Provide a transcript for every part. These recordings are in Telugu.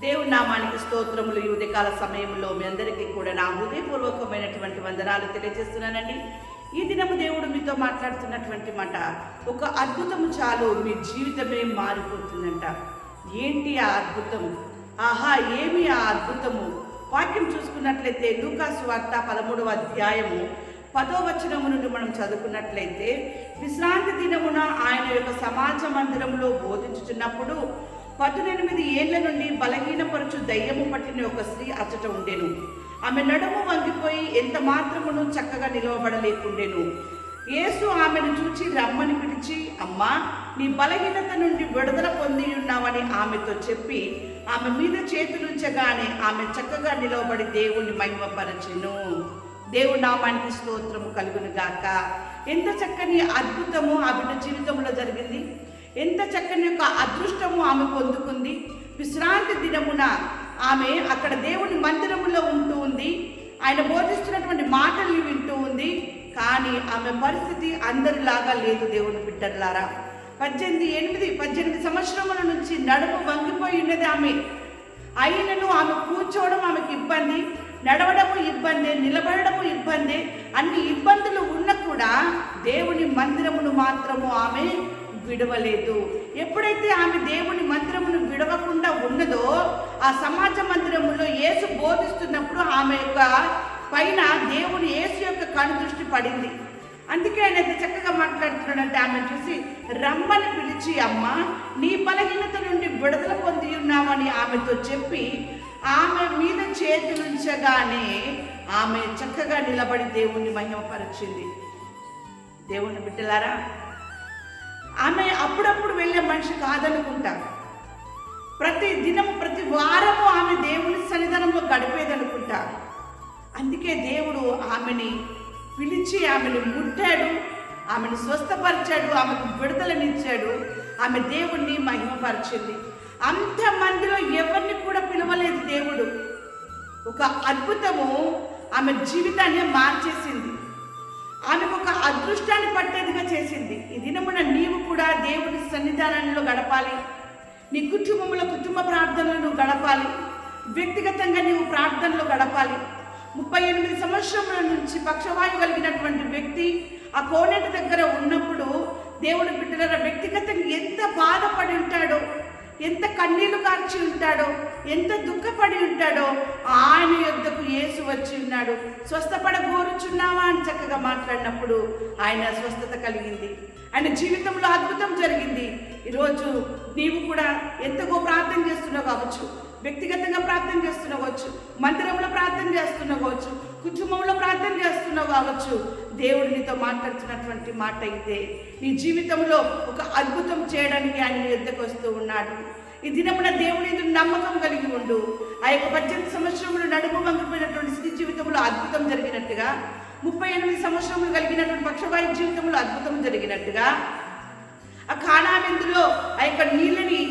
దేవుని నామానికి స్తోత్రములు. ఈ ఉదయకాల సమయంలో మీ అందరికీ కూడా నా హృదయపూర్వకమైనటువంటి వందనాలు తెలియజేస్తున్నానండి. ఈ దినము దేవుడు మీతో మాట్లాడుతున్నటువంటి మాట, ఒక అద్భుతము చాలు మీ జీవితమే మారిపోతుందంట. ఏంటి ఆ అద్భుతం? ఆహా, ఏమి ఆ అద్భుతము? వాక్యం చూసుకున్నట్లయితే లూకా సువార్త 13వ అధ్యాయము 10వ వచనము నుండి మనం చదువుకున్నట్లయితే, విశ్రాంతి దినమున ఆయన యొక్క సమాజ మందిరంలో బోధించుచున్నప్పుడు 18 ఏళ్ల నుండి బలహీనపరచు దయ్యము పట్టిన ఒక స్త్రీ అచ్చట ఉండెను. ఆమె నడుము వంగిపోయి ఎంత మాత్రమును చక్కగా నిలవబడలేకుండెను. యేసు ఆమెను చూచి రమ్మని పిలిచి, అమ్మా, నీ బలహీనత నుండి విడుదల పొంది ఉన్నావని ఆమెతో చెప్పి ఆమె మీద చేతులుంచగానే ఆమె చక్కగా నిలవబడి దేవుణ్ణి మహిమపరచెను. దేవుడి నామానికి స్తోత్రము కలుగును గాక. ఎంత చక్కని అద్భుతము ఆ బిడ్డ జీవితంలో జరిగింది. ఎంత చక్కని యొక్క అదృష్టము ఆమె పొందుకుంది. విశ్రాంతి దినమున ఆమె అక్కడ దేవుని మందిరములో ఉంటూ ఉంది. ఆయన బోధిస్తున్నటువంటి మాటల్ని వింటూ ఉంది. కానీ ఆమె పరిస్థితి అందరిలాగా లేదు. దేవుని బిడ్డలారా, 18 సంవత్సరముల నుంచి నడుము వంగిపోయి ఉన్నది ఆమె. అయినను ఆమె కూర్చోవడం ఆమెకి ఇబ్బంది, నడవడము ఇబ్బంది, నిలబడము ఇబ్బంది, అన్ని ఇబ్బందులు ఉన్నా కూడా దేవుని మందిరమును మాత్రము ఆమె విడవలేదు. ఎప్పుడైతే ఆమె దేవుని మందిరమును విడవకుండా ఉన్నదో, ఆ సమాజ మందిరములో యేసు బోధిస్తున్నప్పుడు ఆమె యొక్క పైన దేవుని యేసు యొక్క కనుదృష్టి పడింది. అందుకే ఆయన ఎంత చక్కగా మాట్లాడుతున్నాడంటే, ఆమె చూసి రమ్మని పిలిచి, అమ్మ, నీ బలహీనత నుండి విడుదల పొంది ఉన్నామని ఆమెతో చెప్పి ఆమె మీద చేతులుంచగానే ఆమె చక్కగా నిలబడి దేవుణ్ణి మహిమపరిచింది. దేవుని బిడ్డలారా, ఆమె అప్పుడప్పుడు వెళ్ళే మనిషి కాదనుకుంటా. ప్రతి దినము ప్రతి వారము ఆమె దేవుని సన్నిధానంలో గడిపేదనుకుంటా. అందుకే దేవుడు ఆమెని పిలిచి ఆమెను ముట్టాడు, ఆమెను స్వస్థపరిచాడు, ఆమెకు విడుదలనిచ్చాడు. ఆమె దేవుణ్ణి మహిమపరిచింది. అంతమందిలో ఎవరిని కూడా పిలవలేదు దేవుడు. ఒక అద్భుతము ఆమె జీవితాన్ని మార్చేసింది. ఆమెకు ఒక అదృష్టాన్ని పట్టేదిగా చేసింది. ఈ దినమున నీవు కూడా దేవుని సన్నిధానంలో గడపాలి. నీ కుటుంబంలో కుటుంబ ప్రార్థనలు గడపాలి. వ్యక్తిగతంగా నీవు ప్రార్థనలో గడపాలి. 38 సంవత్సరముల నుంచి పక్షవాయు కలిగినటువంటి వ్యక్తి ఆ కోనేటి దగ్గర ఉన్నప్పుడు దేవుని బిడ్డల వ్యక్తిగతంగా ఎంత బాధపడి ఉంటాడో, ఎంత కన్నీళ్లు కార్చి ఉంటాడో, ఎంత దుఃఖపడి ఉంటాడో, ఆయన యొద్దకు యేసు వచ్చి ఉన్నాడు. స్వస్థపడగోరుచున్నావా అని చక్కగా మాట్లాడినప్పుడు ఆయన స్వస్థత కలిగింది. ఆయన జీవితంలో అద్భుతం జరిగింది. ఈరోజు నీవు కూడా ఎంతగో ప్రార్థన చేస్తున్నావు కావచ్చు, వ్యక్తిగతంగా ప్రార్థన చేస్తున్నావు కావచ్చు, మందిరంలో ప్రార్థన చేస్తున్నావు కావచ్చు, కుటుంబంలో ప్రార్థన చేస్తున్నావు కావచ్చు. దేవుడు నీతో మాట్లాడుతున్నటువంటి మాట అయితే, నీ జీవితంలో ఒక అద్భుతం చేయడానికి ఆయన నీ యొద్దకు వస్తూ ఉన్నాడు. ఈ దినమున దేవుని ఎదురు నమ్మకం కలిగి ఉండు. ఆ యొక్క 18 సంవత్సరములు నడుము వంగిపోయినటువంటి స్థితి జీవితంలో అద్భుతం జరిగినట్టుగా, 38 సంవత్సరములు కలిగినటువంటి పక్షవాయు జీవితంలో అద్భుతం జరిగినట్టుగా, ఆ కానావిందులో ఆ యొక్క నీళ్ళని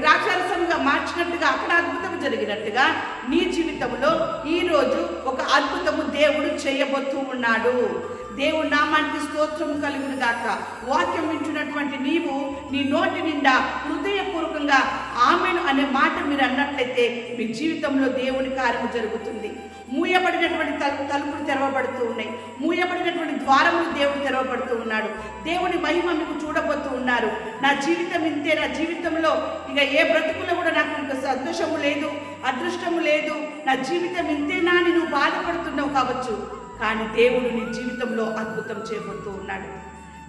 ద్రాక్షారసంగా మార్చినట్టుగా అక్కడ అద్భుతం జరిగినట్టుగా నీ జీవితంలో ఈరోజు ఒక అద్భుతము దేవుడు చేయబోతూ ఉన్నాడు. దేవుడి నామానికి స్తోత్రం కలుగును గాక. వాక్యం వింటున్నటువంటి నీవు నీ నోటి నిండా హృదయపూర్వకంగా ఆమెను అనే మాట మీరు అన్నట్లయితే మీ జీవితంలో దేవుని కార్యము జరుగుతుంది. మూయబడినటువంటి తలుపులు తెరవబడుతూ ఉన్నాయి. మూయబడినటువంటి ద్వారములు దేవుడు తెరవబడుతూ ఉన్నాడు. దేవుని మహిమ మీకు చూడబోతూ ఉన్నారు. నా జీవితం ఇంతే, నా జీవితంలో ఇక ఏ బ్రతుకులో కూడా నాకు ఇంకా సంతోషము లేదు, అదృష్టము లేదు, నా జీవితం ఇంతేనా అని నువ్వు బాధపడుతున్నావు కావచ్చు. కానీ దేవుడు నీ జీవితంలో అద్భుతం చేయబోతూ ఉన్నాడు.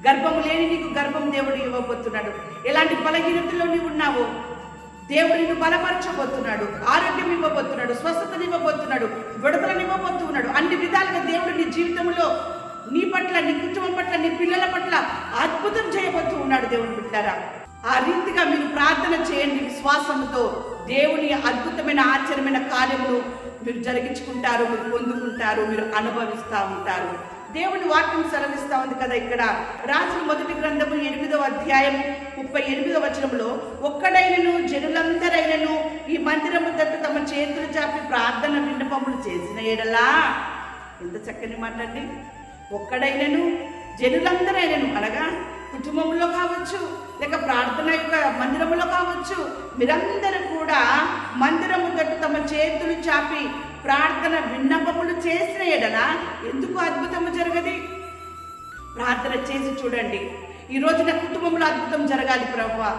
గర్భము లేని నీకు గర్భం దేవుడు ఇవ్వబోతున్నాడు. ఎలాంటి బలహీనతలో నీవు ఉన్నావో దేవుడు నిన్ను బలపరచబోతున్నాడు. ఆరోగ్యం ఇవ్వబోతున్నాడు, స్వస్థతను ఇవ్వబోతున్నాడు, విడుదలను ఇవ్వబోతున్నాడు. అన్ని విధాలుగా దేవుడు నీ జీవితంలో, నీ పట్ల, నీ కుటుంబం పట్ల, నీ పిల్లల పట్ల అద్భుతం చేయబోతూ ఉన్నాడు. దేవుని బిడ్డలారా, ఆ రీతిగా మీరు ప్రార్థన చేయండి. విశ్వాసంతో దేవుని అద్భుతమైన ఆశ్చర్యమైన కార్యములు మీరు జరిగించుకుంటారు, మీరు పొందుకుంటారు, మీరు అనుభవిస్తూ ఉంటారు. దేవుని వాక్యం సెలవిస్తూ ఉంది కదా. ఇక్కడ రాజుల మొదటి గ్రంథము 8వ అధ్యాయము 38వ వచనంలో, ఒక్కడైనను జనులందరైనను ఈ మందిరము దగ్గర తమ చేతులు చాపి ప్రార్థన విన్నపములు చేసిన ఎడలా, ఎంత చక్కని మాట అండి. ఒక్కడైనను జనులందరైనను అనగా కుటుంబంలో కావచ్చు, లేక ప్రార్థన యొక్క మందిరంలో కావచ్చు, మీరందరూ కూడా మందిరం చాపి ప్రార్థన విన్నపములు చేసిన ఎడల ఎందుకు అద్భుతము జరగది? ప్రార్థన చేసి చూడండి. ఈ రోజు నా కుటుంబంలో అద్భుతం జరగాలి ప్రభువా,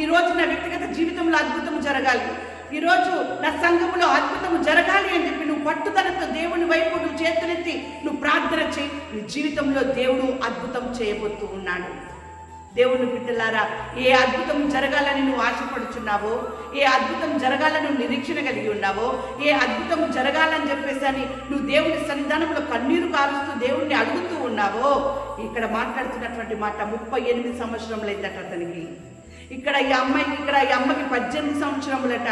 ఈ రోజు నా వ్యక్తిగత జీవితంలో అద్భుతం జరగాలి, ఈరోజు నా సంఘములో అద్భుతం జరగాలి అని చెప్పి నువ్వు పట్టుదలతో దేవుని వైపు నువ్వు చేతులెత్తి నువ్వు ప్రార్థన చేయి. నీ జీవితంలో దేవుడు అద్భుతం చేయబోతూ ఉన్నాడు. దేవుని బిడ్డలారా, ఏ అద్భుతం జరగాలని నువ్వు ఆశపడుచున్నావో, ఏ అద్భుతం జరగాలని నువ్వు నిరీక్షణ కలిగి ఉన్నావో, ఏ అద్భుతం జరగాలని చెప్పేసి అని నువ్వు దేవుని సన్నిధానంలో కన్నీరు కారుస్తూ దేవుణ్ణి అడుగుతూ ఉన్నావో, ఇక్కడ మాట్లాడుతున్నటువంటి మాట 38 సంవత్సరములైందట అతనికి. ఇక్కడ ఈ అమ్మకి 18 సంవత్సరములట.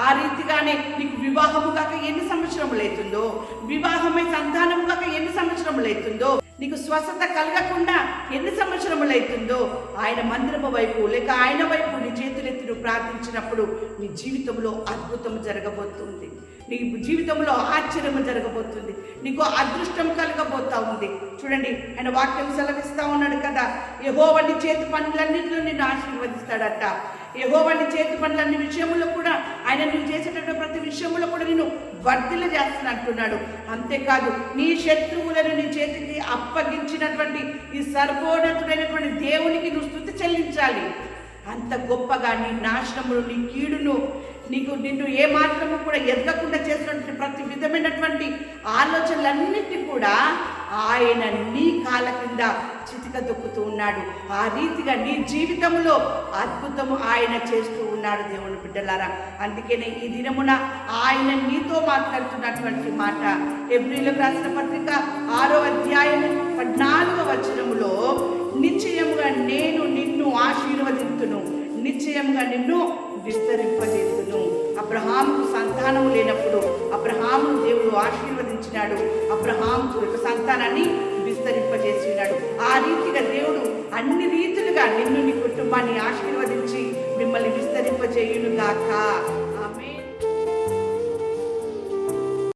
ఆ రీతిగానే నీకు వివాహము కాక ఎన్ని సంవత్సరములైతుందో, వివాహమై సంతానము కాక ఎన్ని సంవత్సరములైతుందో, నీకు స్వస్థత కలగకుండా ఎన్ని సంవత్సరములైతుందో, ఆయన మందిరము వైపు లేక ఆయన వైపు నీ చేతులెత్తి నువ్వు ప్రార్థించినప్పుడు నీ జీవితంలో అద్భుతం జరగబోతుంది, నీ జీవితంలో ఆశ్చర్యము జరగబోతుంది, నీకు అదృష్టం కలగబోతా ఉంది. చూడండి, ఆయన వాక్యం సెలవిస్తా ఉన్నాడు కదా, యెహోవా నీ చేతి పనులన్నింటిలో నిన్ను ఆశీర్వదిస్తాడట. యెహోవా నీ చేతి పనులన్ని విషయంలో కూడా ఆయన నువ్వు చేసేటటువంటి ప్రతి విషయంలో కూడా నేను వర్ధిల్ల చేస్తున్నట్టున్నాడు. అంతేకాదు, నీ శత్రువులను నీ చేతికి అప్పగించినటువంటి ఈ సర్వోన్నతుడైనటువంటి దేవునికి నువ్వు స్తుతి చెల్లించాలి. అంత గొప్పగా నీ నాశనమును, నీ కీడును, నిన్ను ఏమాత్రము కూడా ఎదగకుండా చేసినటువంటి ప్రతి విధమైనటువంటి ఆలోచనలన్నిటి కూడా ఆయన నీ కాళ్ళ కింద చితిక దొక్కుతూ ఉన్నాడు. ఆ రీతిగా నీ జీవితంలో అద్భుతము ఆయన చేస్తూ ఉన్నాడు. దేవుని బిడ్డలారా, అందుకనే ఈ దినమున ఆయన నీతో మాట్లాడుతున్నటువంటి మాట హెబ్రీయులకు రాసిన పత్రిక 6వ అధ్యాయము 14వ వచనములో, నిశ్చయముగా నేను నిన్ను ఆశీర్వదింతును, నిశ్చయముగా నిన్ను విస్తరింపజేస్తును. అబ్రహాముకు సంతానము లేనప్పుడు అబ్రహామును దేవుడు ఆశీర్వదించినాడు, అబ్రహాము యొక్క సంతానాన్ని విస్తరింపజేసినాడు. ఆ రీతిగా దేవుడు అన్ని రీతులుగా నిన్ను నీ కుటుంబాన్ని ఆశీర్వదించి మిమ్మల్ని విస్తరింపజేయునుగాక.